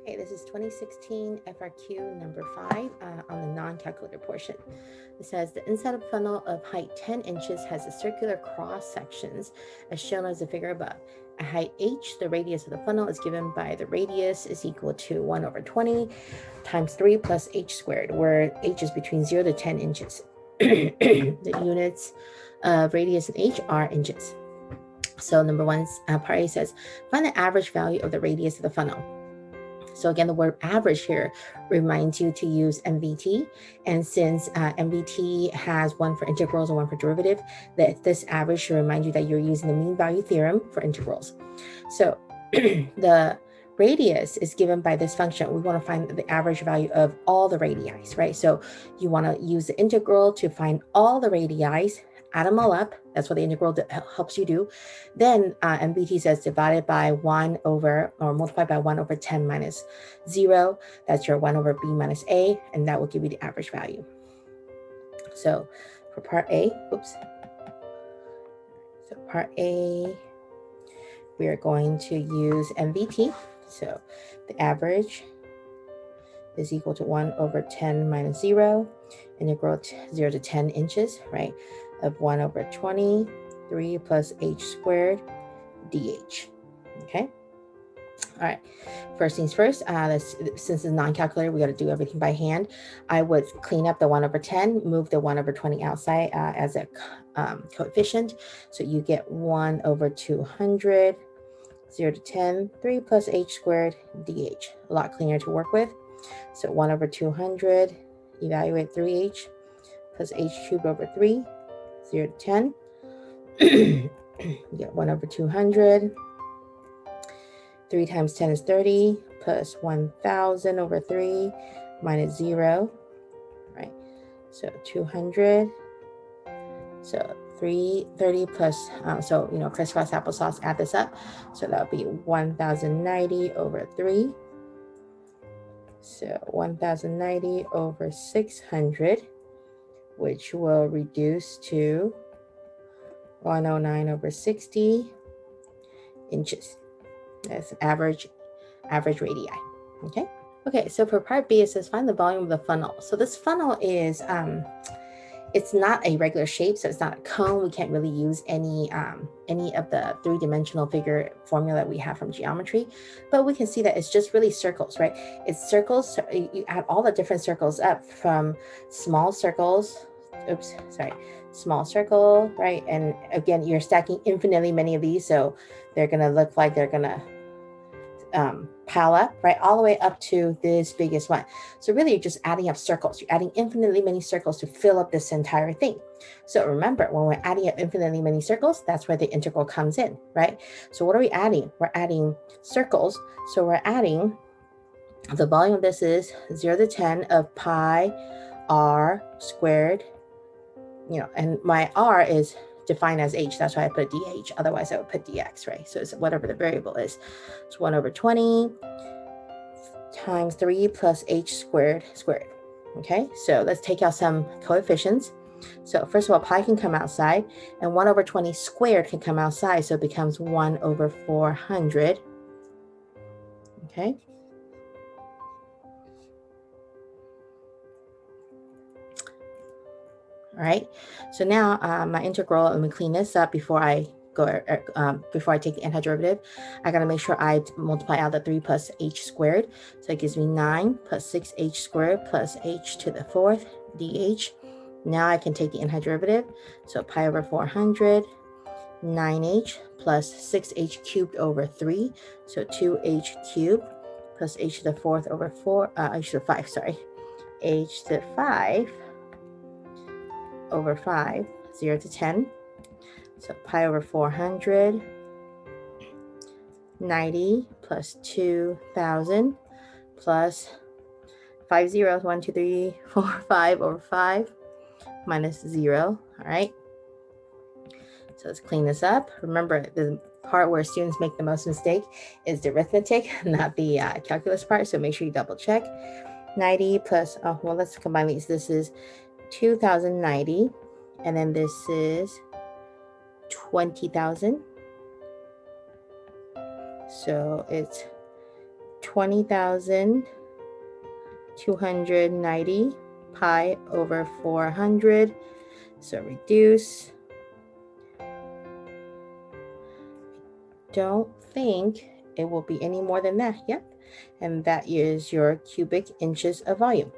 Okay, this is 2016 FRQ number 5 on the non-calculator portion. It says the inside of funnel of height 10 inches has a circular cross sections as shown as the figure above. At height h, the radius of the funnel is given by the radius is equal to 1 over 20 times 3 plus h squared, where h is between 0 to 10 inches. The units of radius in h are inches. So number one, part A says, find the average value of the radius of the funnel. So again, the word average here reminds you to use MVT. And since MVT has one for integrals and one for derivative, that this average should remind you that you're using the mean value theorem for integrals. So the radius is given by this function. We want to find the average value of all the radii, right? So you want to use the integral to find all the radii, add them all up. That's what the integral helps you do. Then MBT says divided by 1 over, or multiplied by 1 over 10 minus 0. That's your 1 over b minus a, and that will give you the average value. So for part A, So part A, we are going to use MVT. So the average is equal to 1 over 10 minus 0, integral 0 to 10 inches, right, of 1 over 20, 3 plus h squared dh. Okay. All right. First things first, since it's non-calculator, we got to do everything by hand. I would clean up the 1 over 10, move the 1 over 20 outside as a coefficient. So you get 1 over 200, 0 to 10, 3 plus h squared dh. A lot cleaner to work with. So 1 over 200, evaluate 3h plus h cubed over 3, 0 to 10. You get 1 over 200. 3 times 10 is 30, plus 1,000 over 3 minus 0, right? So 200. So 330 plus, crisscross applesauce, add this up. So that would be 1,090 over 3. So 1,090 over 600, which will reduce to 109 over 60 inches. That's average radii. Okay, so for part B, it says find the volume of the funnel. So this funnel is, it's not a regular shape, so it's not a cone. We can't really use any of the three-dimensional figure formula that we have from geometry, but we can see that it's just really circles, right? It's circles. So you add all the different circles up from small circles. Small circle, right? And again, you're stacking infinitely many of these, so they're gonna look like they're gonna pile up, right, all the way up to this biggest one. So really, you're just adding up circles. You're adding infinitely many circles to fill up this entire thing. So remember, when we're adding up infinitely many circles, that's where the integral comes in, right? So what are we adding? We're adding circles. So we're adding, the volume of this is 0 to 10 of pi r squared, and my r is defined as h, that's why I put dh, otherwise I would put dx, right? So it's whatever the variable is. It's 1 over 20 times 3 plus h squared. Okay, so let's take out some coefficients. So first of all, pi can come outside, and 1 over 20 squared can come outside, so it becomes 1 over 400. Okay. All right, so now my integral, let me clean this up before I go, before I take the antiderivative. I gotta make sure I multiply out the 3 plus h squared. So it gives me 9 plus 6h squared plus h to the 4th dh. Now I can take the antiderivative. So pi over 400, 9h plus 6h cubed over 3. So 2h cubed plus h to the 4th over 4, h to the 5, sorry. h to the 5 over 5, 0 to 10. So pi over 400, 90 plus 2,000 plus 5 zeros, 1, 2, 3, 4, 5 over 5 minus 0. All right. So let's clean this up. Remember, the part where students make the most mistake is the arithmetic, not the calculus part. So make sure you double check. 90 plus, let's combine these. This is 2,090, and then this is 20,000. So it's 20,290 pi over 400. So reduce. Don't think it will be any more than that. Yep. And that is your cubic inches of volume.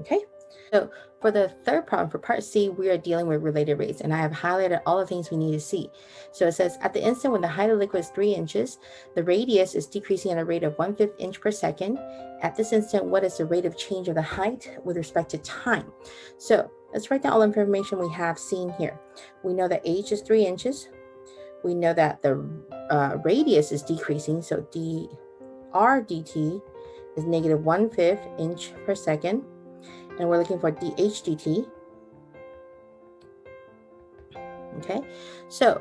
Okay. So for the third problem, for part C, we are dealing with related rates, and I have highlighted all the things we need to see. So it says, at the instant when the height of the liquid is 3 inches, the radius is decreasing at a rate of 1/5 inch per second. At this instant, what is the rate of change of the height with respect to time? So let's write down all the information we have seen here. We know that h is 3 inches. We know that the radius is decreasing, so dr dt is negative 1/5 inch per second. And we're looking for dH dt. Okay, so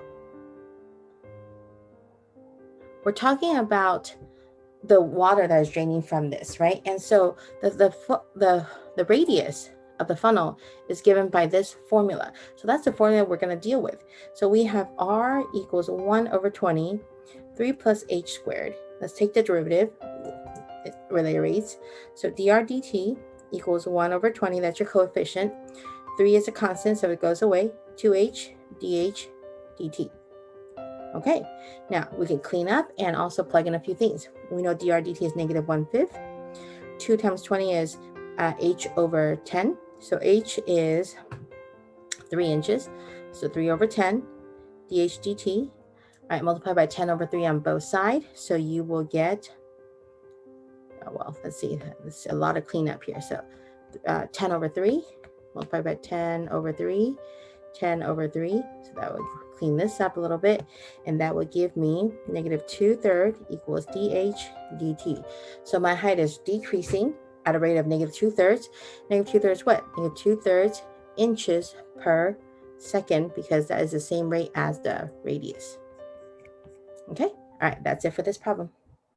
we're talking about the water that is draining from this, right? And so the radius of the funnel is given by this formula. So that's the formula we're going to deal with. So we have R equals 1/20, 3 plus h squared. Let's take the derivative, related rates. So dr dt equals 1/20, that's your coefficient. 3 is a constant, so it goes away. 2h dh dt. Okay, now we can clean up and also plug in a few things. We know dr dt is negative 1/5. 2 times 20 is h over 10. So h is 3 inches. So 3/10 dh dt. All right, multiply by 10/3 on both sides. So you will get, well, let's see, there's a lot of cleanup here. So 10/3 multiplied by 10/3, 10/3. So that would clean this up a little bit, and that would give me negative 2/3 equals dH dt. So my height is decreasing at a rate of negative 2/3. Negative 2/3 what? Negative 2/3 inches per second, because that is the same rate as the radius. Okay, all right, that's it for this problem.